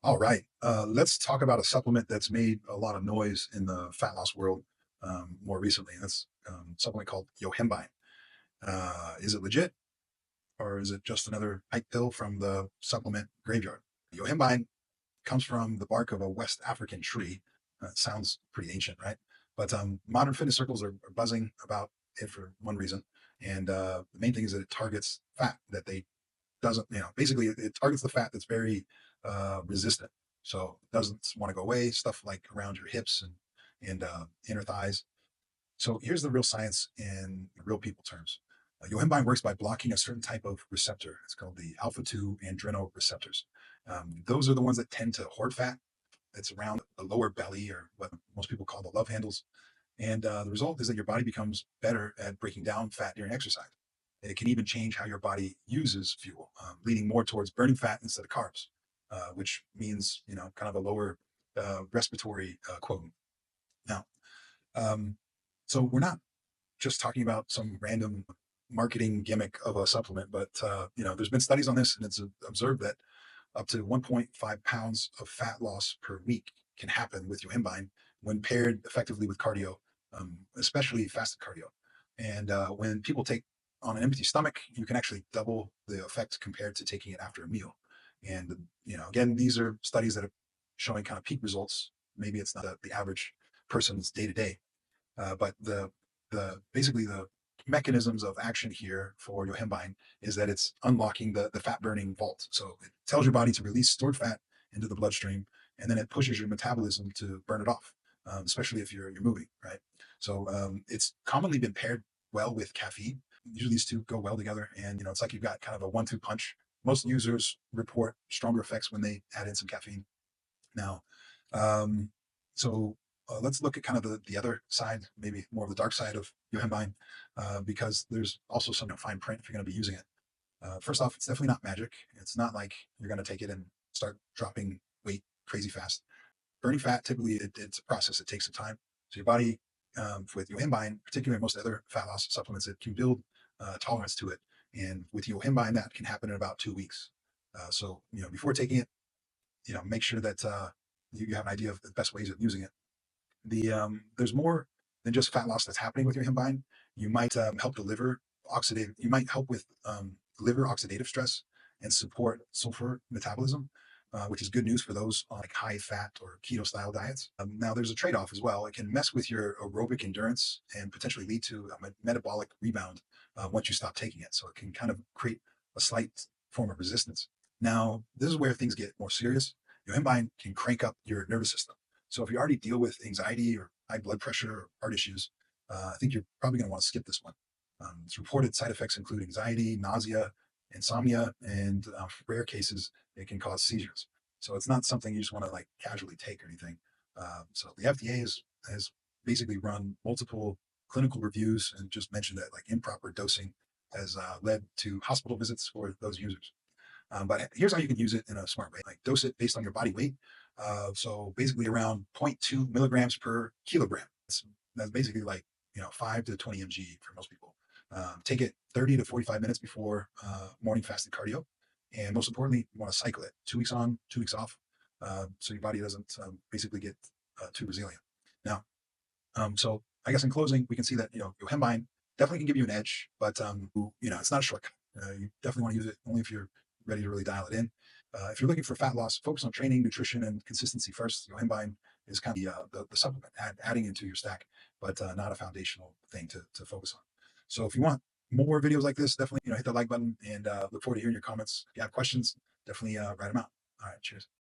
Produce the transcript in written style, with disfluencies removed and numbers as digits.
All right. Let's talk about a supplement that's made a lot of noise in the fat loss world more recently. That's a supplement called Yohimbine. Is it legit or is it just another hype pill from the supplement graveyard? Yohimbine comes from the bark of a West African tree. Sounds pretty ancient, right? But modern fitness circles are buzzing about it for one reason. And the main thing is that it targets fat that they doesn't, basically it targets the fat that's very resistant. So it doesn't want to go away, stuff like around your hips and inner thighs. So here's the real science in real people terms. Yohimbine works by blocking a certain type of receptor. It's called the alpha 2 adrenoreceptors. Those are the ones that tend to hoard fat. It's around the lower belly, or what most people call the love handles. And the result is that your body becomes better at breaking down fat during exercise. It can even change how your body uses fuel, leaning more towards burning fat instead of carbs, which means, kind of a lower respiratory quotient. Now, um, so we're not just talking about some random marketing gimmick of a supplement, but there's been studies on this, and it's observed that up to 1.5 pounds of fat loss per week can happen with Yohimbine when paired effectively with cardio, especially fasted cardio. And when people take on an empty stomach, you can actually double the effect compared to taking it after a meal. And again, these are studies that are showing kind of peak results. Maybe it's not the average person's day to day, but the basically the mechanisms of action here for Yohimbine is that it's unlocking the fat burning vault. So it tells your body to release stored fat into the bloodstream, and then it pushes your metabolism to burn it off, especially if you're moving, right? So it's commonly been paired well with caffeine. Usually these two go well together, and it's like you've got kind of a one-two punch. Most users report stronger effects when they add in some caffeine. Now, um, so let's look at kind of the other side, maybe more of the dark side of Yohimbine, because there's also some fine print if you're going to be using it. First off, it's definitely not magic. It's not like you're going to take it and start dropping weight crazy fast. Burning fat, typically, it's a process. It takes some time. So your body, with Yohimbine, particularly most other fat loss supplements, it can build tolerance to it. And with Yohimbine, that can happen in about 2 weeks. So before taking it, make sure that you have an idea of the best ways of using it. There's more than just fat loss that's happening with your Yohimbine. You might help the liver oxidative. You might help with liver oxidative stress and support sulfur metabolism, which is good news for those on like high fat or keto style diets. Now, there's a trade off as well. It can mess with your aerobic endurance and potentially lead to a metabolic rebound once you stop taking it. So it can kind of create a slight form of resistance. Now, this is where things get more serious. Yohimbine can crank up your nervous system. So if you already deal with anxiety or high blood pressure or heart issues, I think you're probably going to want to skip this one. Its reported side effects include anxiety, nausea, insomnia, and rare cases, it can cause seizures. So it's not something you just want to like casually take or anything. So the FDA has basically run multiple clinical reviews and just mentioned that like improper dosing has led to hospital visits for those users. But here's how you can use it in a smart way. Like dose it based on your body weight. So basically around zero point 0.2 milligrams per kilogram. That's basically like 5 to 20 mg for most people. Take it 30 to 45 minutes before morning fasted cardio. And most importantly, you want to cycle it 2 weeks on, 2 weeks off, so your body doesn't basically get too resilient. Now, so I guess in closing, we can see that Yohimbine definitely can give you an edge, but it's not a shortcut. You definitely want to use it only if you're ready to really dial it in. If you're looking for fat loss, focus on training, nutrition, and consistency first. Yohimbine is kind of the supplement, adding into your stack, but not a foundational thing to focus on. So if you want more videos like this, definitely hit the like button, and look forward to hearing your comments. If you have questions, definitely write them out. All right, cheers.